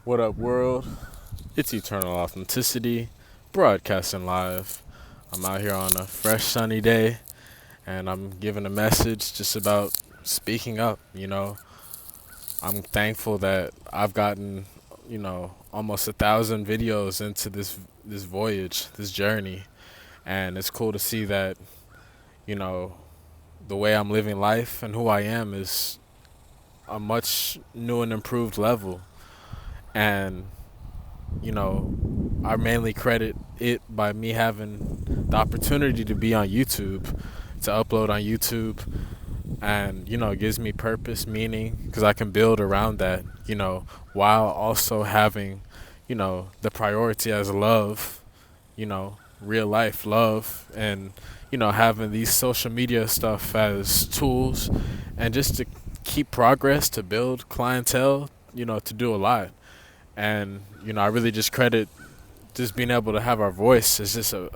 What up, world? It's Eternal Authenticity, broadcasting live. I'm out here on a fresh sunny day, and I'm giving a message just about speaking up. I'm thankful that I've gotten, almost 1,000 videos into this voyage, this journey, and it's cool to see that, you know, the way I'm living life and who I am is a much new and improved level. And you know, I mainly credit it by me having the opportunity to be on YouTube, to upload on YouTube, and it gives me purpose, meaning, because I can build around that, while also having, the priority as love, real life love, and having these social media stuff as tools, and just to keep progress, to build clientele, to do a lot. And I really just credit just being able to have our voice is just a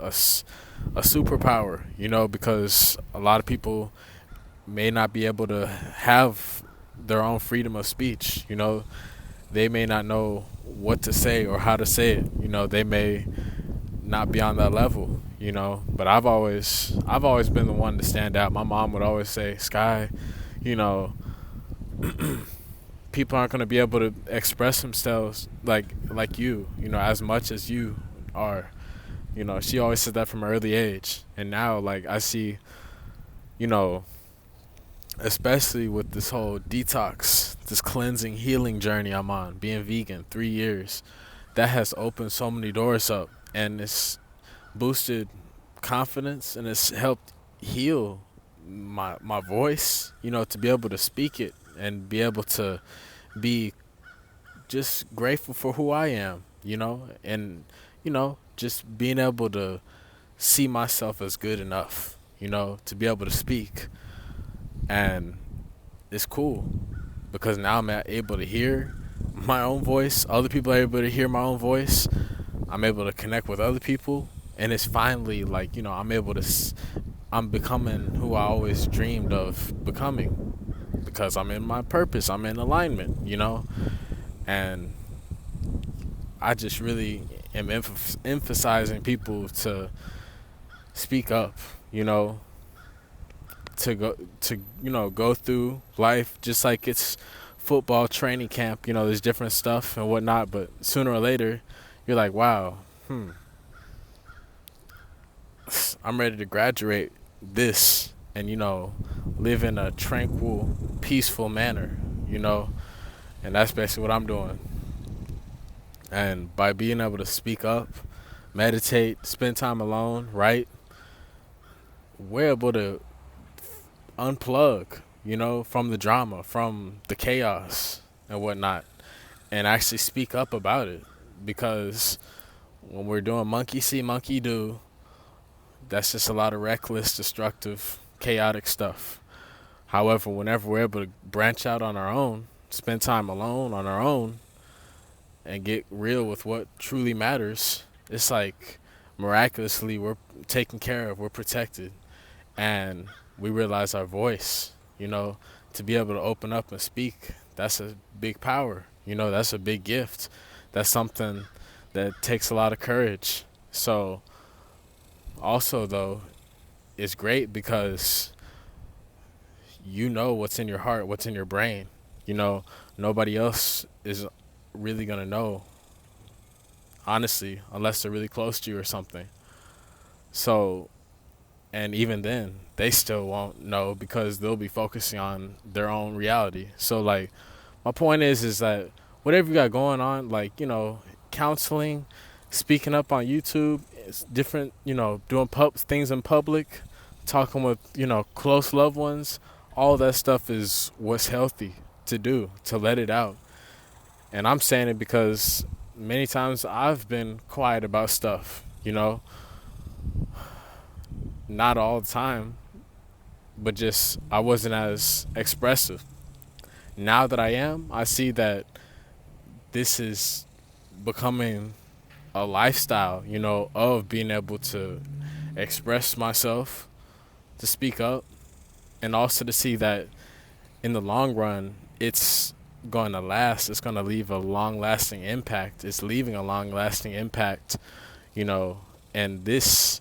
superpower, because a lot of people may not be able to have their own freedom of speech. They may not know what to say or how to say it. They may not be on that level. But I've always been the one to stand out. My mom would always say, Sky, you know people aren't going to be able to express themselves like you, as much as you are. She always said that from an early age. And now, like, I see, you know, especially with this whole detox, this cleansing, healing journey I'm on, being vegan 3 years, that has opened so many doors up, and it's boosted confidence, and it's helped heal my voice, to be able to speak it and be able to be just grateful for who I am, and just being able to see myself as good enough, to be able to speak. And it's cool because now I'm able to hear my own voice. Other people are able to hear my own voice. I'm able to connect with other people, and it's finally like, I'm becoming who I always dreamed of becoming because I'm in my purpose. I'm in alignment. And I just really am emphasizing people to speak up, to go through life just like it's football training camp. There's different stuff and whatnot, but sooner or later, you're like, wow, I'm ready to graduate this and live in a tranquil, peaceful manner, and that's basically what I'm doing. And by being able to speak up, meditate, spend time alone, write, we're able to unplug, from the drama, from the chaos and whatnot, and actually speak up about it. Because when we're doing monkey see, monkey do, that's just a lot of reckless, destructive, chaotic stuff. However, whenever we're able to branch out on our own, spend time alone on our own, and get real with what truly matters, it's like miraculously we're taken care of, we're protected, and we realize our voice, to be able to open up and speak, that's a big power, that's a big gift. That's something that takes a lot of courage. So also though, it's great because you know what's in your heart, what's in your brain. Nobody else is really gonna know, honestly, unless they're really close to you or something. So, and even then, they still won't know because they'll be focusing on their own reality. So, like, my point is that whatever you got going on, like, counseling, speaking up on YouTube, it's different, doing things in public, talking with, close loved ones, all that stuff is what's healthy to do, to let it out. And I'm saying it because many times I've been quiet about stuff, not all the time, but just I wasn't as expressive. Now that I am, I see that this is becoming a lifestyle, of being able to express myself, to speak up, and also to see that in the long run, it's going to last. It's going to leave a long lasting impact. It's leaving a long lasting impact, you know. And this,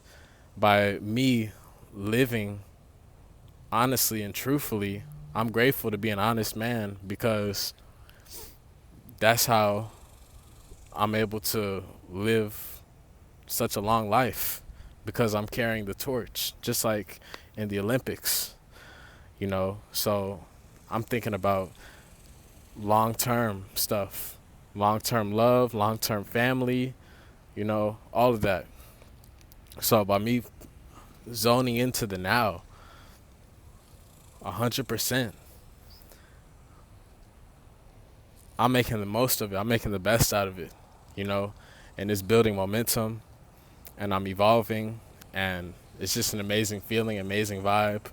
by me living honestly and truthfully, I'm grateful to be an honest man, because that's how I'm able to live such a long life, because I'm carrying the torch, just like in the Olympics, you know. So I'm thinking about long term stuff, long term love, long term family, you know, all of that. So by me zoning into the now, 100%, I'm making the most of it. I'm making the best out of it, you know, and it's building momentum, and I'm evolving, and it's just an amazing feeling, amazing vibe,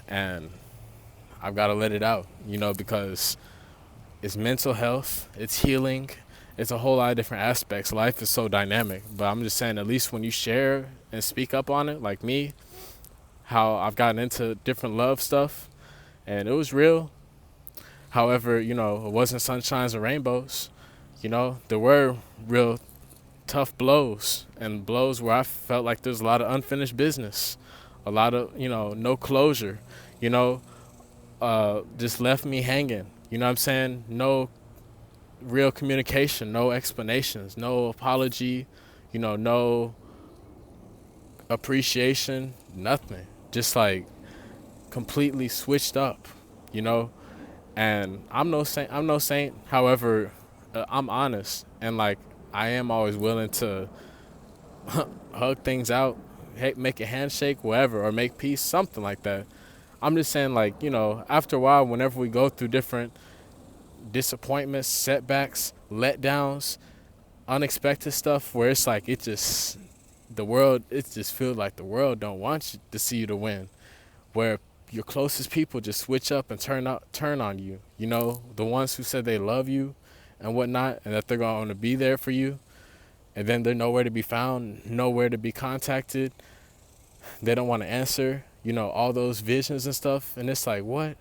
and I've got to let it out, you know, because it's mental health, it's healing, it's a whole lot of different aspects. Life is so dynamic, but I'm just saying, at least when you share and speak up on it, like me, how I've gotten into different love stuff, and it was real. However, you know, it wasn't sunshines and rainbows. You know, there were real tough blows, and blows where I felt like there's a lot of unfinished business, a lot of, you know, no closure, you know, just left me hanging. You know what I'm saying? No real communication, no explanations, no apology, you know, no appreciation, nothing. Just like completely switched up, you know. And I'm no saint. I'm no saint. However, I'm honest, and like I am always willing to hug things out, make a handshake, whatever, or make peace, something like that. I'm just saying, like, you know, after a while, whenever we go through different disappointments, setbacks, letdowns, unexpected stuff, where it's like it just feels like the world don't want you to see you to win, where your closest people just switch up and turn on you. You know, the ones who said they love you and whatnot, and that they're going to be there for you, and then they're nowhere to be found, nowhere to be contacted. They don't want to answer. You know, all those visions and stuff, and it's like, what?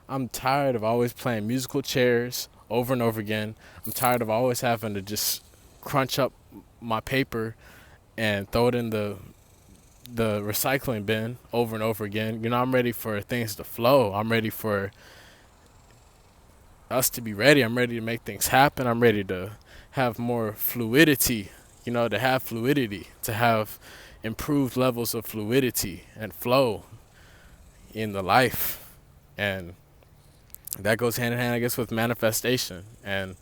I'm tired of always playing musical chairs over and over again. I'm tired of always having to just crunch up my paper and throw it in the recycling bin over and over again. You know, I'm ready for things to flow. I'm ready for us to be ready. I'm ready to make things happen. I'm ready to have more fluidity, you know, to have fluidity, to have improved levels of fluidity and flow in the life. And that goes hand in hand, I guess, with manifestation. And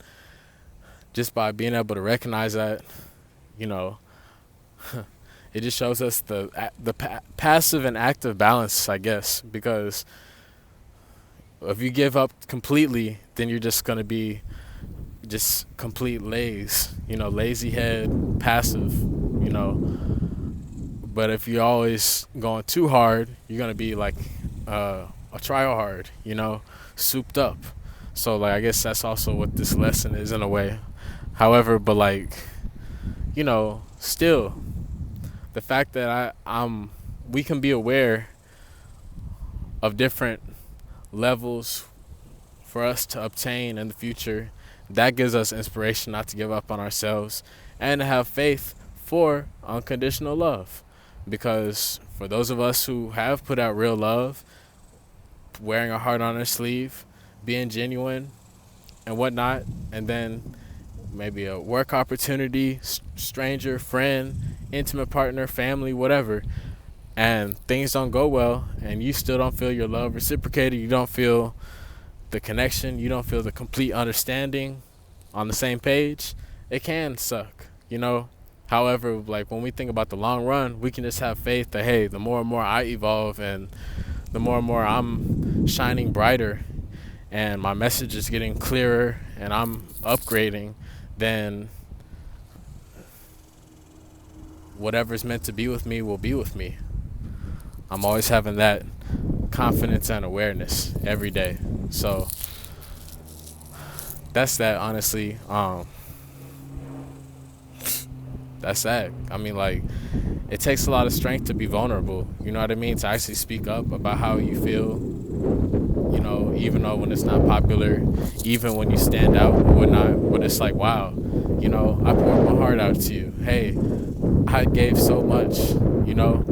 just by being able to recognize that, you know, it just shows us the passive and active balance, I guess, because if you give up completely, then you're just going to be just complete lazy head, passive, you know. But if you're always going too hard, you're going to be like a try hard, you know, souped up. So, like, I guess that's also what this lesson is in a way. However, but like, you know, still, the fact that we can be aware of different levels for us to obtain in the future, that gives us inspiration not to give up on ourselves and to have faith for unconditional love. Because for those of us who have put out real love, wearing our heart on our sleeve, being genuine and whatnot, and then maybe a work opportunity, stranger, friend, intimate partner, family, whatever, and things don't go well, and you still don't feel your love reciprocated, you don't feel the connection, you don't feel the complete understanding on the same page, it can suck, you know. However, like, when we think about the long run, we can just have faith that, hey, the more and more I evolve and the more and more I'm shining brighter and my message is getting clearer and I'm upgrading, then whatever's meant to be with me will be with me. I'm always having that confidence and awareness every day. So that's that, honestly. That's that. I mean, like, it takes a lot of strength to be vulnerable. You know what I mean? To actually speak up about how you feel. You know, even though when it's not popular, even when you stand out or whatnot, but it's like, wow, I poured my heart out to you. Hey, I gave so much, you know,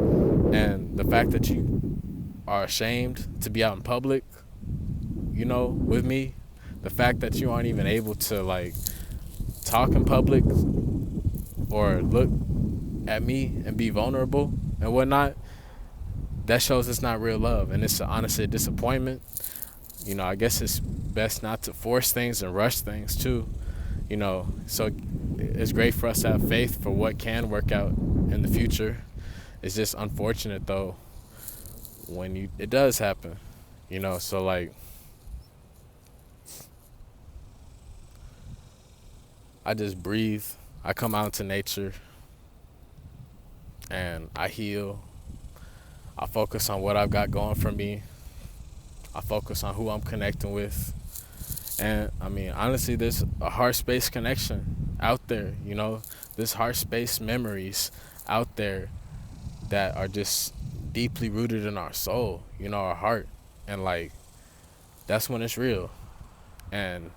and the fact that you are ashamed to be out in public, with me, the fact that you aren't even able to like talk in public or look at me and be vulnerable and whatnot, that shows it's not real love, and it's honestly a disappointment. I guess it's best not to force things and rush things too. So it's great for us to have faith for what can work out in the future. It's just unfortunate though when it does happen. So like I just breathe. I come out into nature and I heal. I focus on what I've got going for me. I focus on who I'm connecting with. And I mean, honestly, there's a heart space connection out there, There's heart space memories out there that are just deeply rooted in our soul, our heart. And like, that's when it's real. And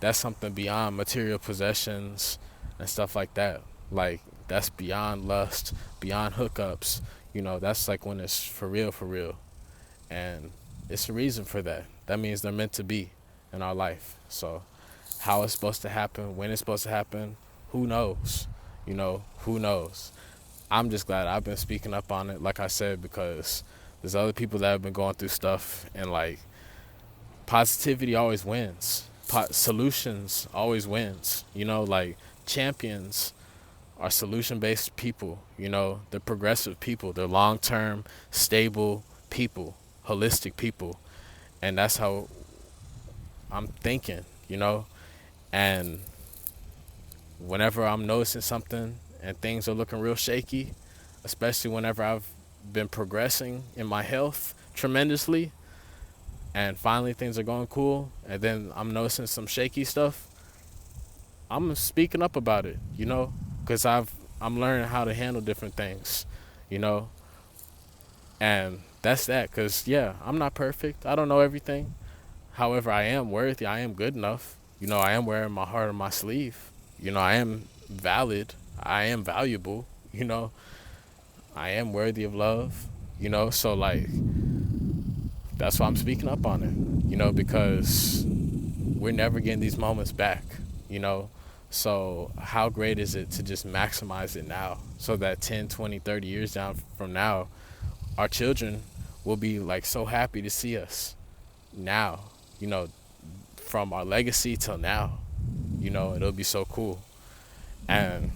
that's something beyond material possessions and stuff like that. Like, that's beyond lust, beyond hookups. That's like when it's for real, for real. And it's a reason for that. That means they're meant to be in our life. So how it's supposed to happen, when it's supposed to happen, who knows? Who knows? I'm just glad I've been speaking up on it, like I said, because there's other people that have been going through stuff, and like, positivity always wins. Solutions always wins. Like, champions are solution-based people. They're progressive people. They're long-term, stable people, holistic people. And that's how I'm thinking, And whenever I'm noticing something and things are looking real shaky, especially whenever I've been progressing in my health tremendously, and finally things are going cool, and then I'm noticing some shaky stuff, I'm speaking up about it, because I'm learning how to handle different things, and that's that. Because yeah, I'm not perfect. I don't know everything. However, I am worthy. I am good enough. I am wearing my heart on my sleeve. I am valid. I am valuable. I am worthy of love. So like, that's why I'm speaking up on it. Because we're never getting these moments back. So how great is it to just maximize it now, so that 10, 20, 30 years down from now, our children will be like so happy to see us now, from our legacy till now. It'll be so cool. And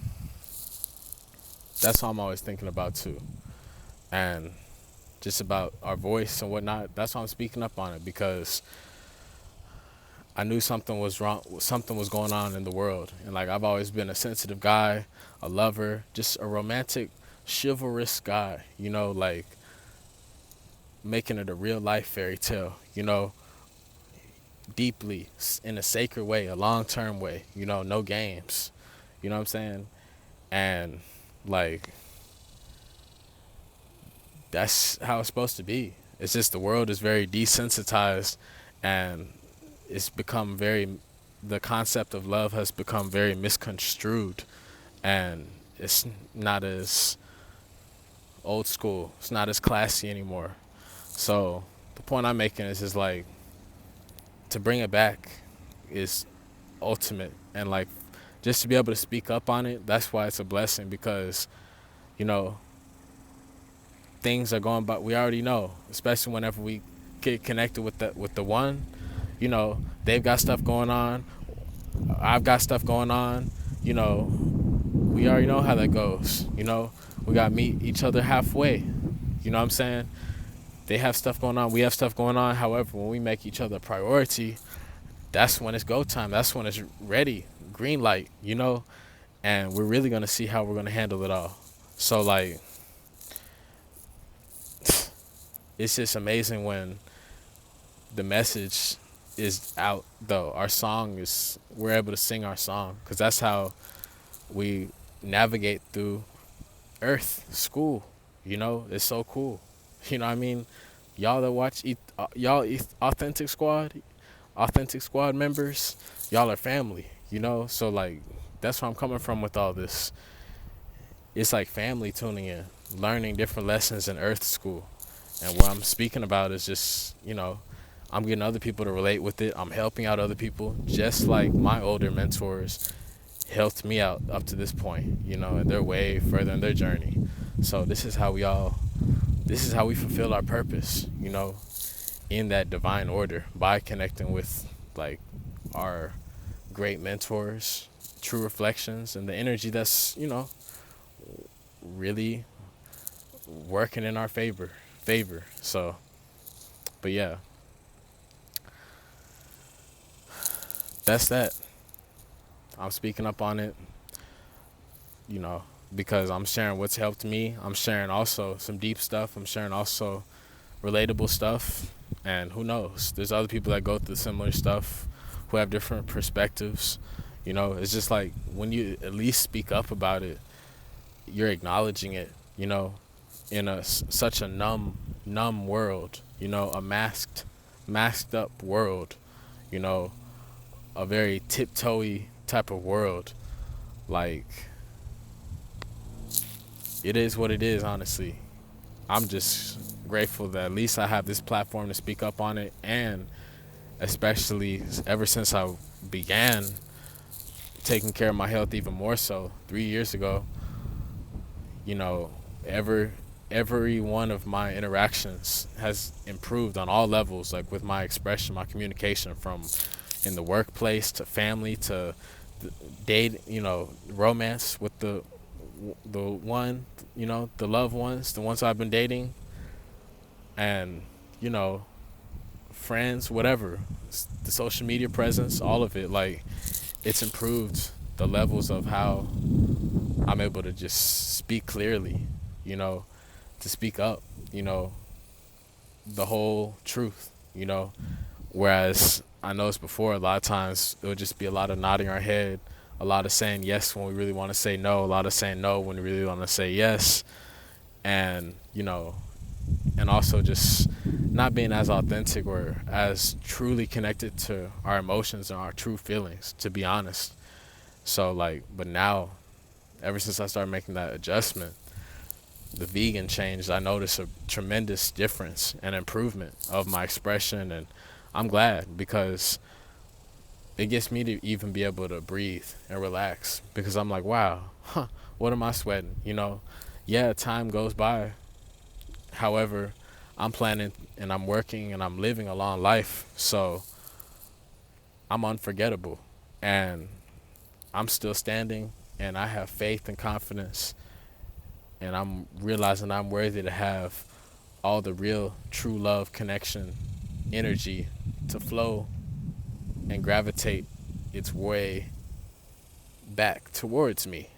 that's what I'm always thinking about too. And just about our voice and whatnot, that's why I'm speaking up on it, because I knew something was wrong, something was going on in the world. And like, I've always been a sensitive guy, a lover, just a romantic, chivalrous guy, like making it a real life fairy tale, deeply, in a sacred way, a long-term way, no games, you know what I'm saying? And like, that's how it's supposed to be. It's just the world is very desensitized, and it's become the concept of love has become very misconstrued, and it's not as old school. It's not as classy anymore. So the point I'm making is just like, to bring it back is ultimate. And like, just to be able to speak up on it, that's why it's a blessing, because, things are going by, we already know, especially whenever we get connected with the one, they've got stuff going on, I've got stuff going on, we already know how that goes. We got to meet each other halfway. You know what I'm saying? They have stuff going on, we have stuff going on. However, when we make each other a priority, that's when it's go time. That's when it's ready, green light, and we're really going to see how we're going to handle it all. So like, it's just amazing when the message is out though. We're able to sing our song, because that's how we navigate through Earth school. It's so cool. You know what I mean? Y'all that watch y'all authentic squad members, y'all are family, you know. So like that's where I'm coming from with all this. It's like family tuning in, learning different lessons in Earth School, and what I'm speaking about is just, you know, I'm getting other people to relate with it. I'm helping out other people, just like my older mentors helped me out up to this point, you know, and they're way further in their journey. So this is how we fulfill our purpose, you know, in that divine order, by connecting with like our great mentors, true reflections, and the energy that's, you know, really working in our favor. So, but yeah, that's that. I'm speaking up on it, you know, because I'm sharing what's helped me. I'm sharing also some deep stuff. I'm sharing also relatable stuff. And who knows? There's other people that go through similar stuff who have different perspectives. You know, it's just like when you at least speak up about it, you're acknowledging it, you know, in such a numb world, you know, a masked up world, you know, a very tiptoey type of world. Like, it is what it is, honestly. I'm just grateful that at least I have this platform to speak up on it, and especially ever since I began taking care of my health even more so 3 years ago, you know, every one of my interactions has improved on all levels, like with my expression, my communication, from in the workplace to family to date, you know, romance with the one, you know, the loved ones, the ones I've been dating, and, you know, friends, whatever, the social media presence, all of it. Like, it's improved the levels of how I'm able to just speak clearly, you know, to speak up, you know, the whole truth, you know. Whereas I noticed before, a lot of times it would just be a lot of nodding our head, a lot of saying yes when we really want to say no, a lot of saying no when we really want to say yes, and, you know, and also just not being as authentic or as truly connected to our emotions and our true feelings, to be honest. So like, but now, ever since I started making that adjustment, the vegan change, I noticed a tremendous difference and improvement of my expression, and I'm glad, because it gets me to even be able to breathe and relax, because I'm like, wow, what am I sweating? You know, yeah, time goes by. However, I'm planning and I'm working and I'm living a long life, so I'm unforgettable, and I'm still standing, and I have faith and confidence, and I'm realizing I'm worthy to have all the real true love, connection, energy to flow and gravitate its way back towards me.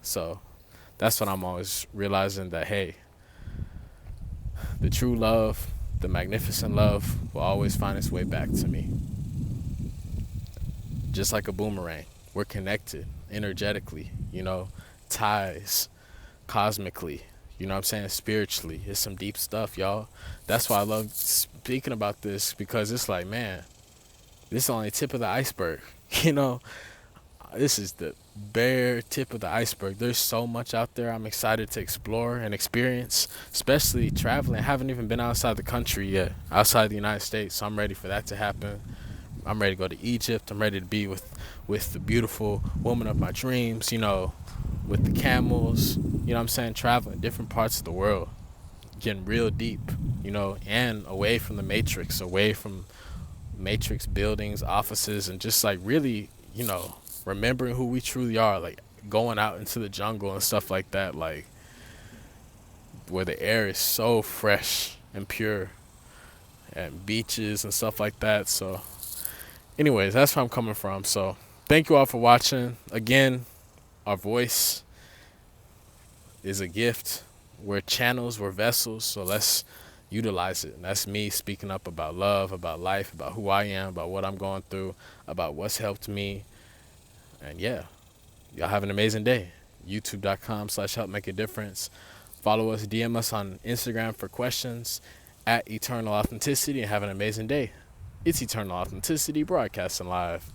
So that's what I'm always realizing, that hey, the true love, the magnificent love will always find its way back to me. Just like a boomerang, we're connected energetically, you know, ties cosmically, you know what I'm saying, spiritually. It's some deep stuff, y'all. That's why I love speaking about this, because it's like, man, this is only the tip of the iceberg. You know, this is the bare tip of the iceberg. There's so much out there I'm excited to explore and experience, especially traveling. I haven't even been outside the country yet, outside the United States, so I'm ready for that to happen. I'm ready to go to Egypt. I'm ready to be with the beautiful woman of my dreams, you know, with the camels, you know what I'm saying, traveling different parts of the world, getting real deep, you know, and away from the matrix, away from matrix buildings, offices, and just like really, you know, remembering who we truly are, like going out into the jungle and stuff like that, like where the air is so fresh and pure, and beaches and stuff like that. So anyways, that's where I'm coming from. So thank you all for watching. Again, our voice is a gift. We're channels, we're vessels, so let's utilize it. And that's me speaking up about love, about life, about who I am, about what I'm going through, about what's helped me. And yeah, y'all have an amazing day. YouTube.com/help make a difference. Follow us, DM us on Instagram for questions, at Eternal Authenticity and have an amazing day. It's Eternal Authenticity broadcasting live.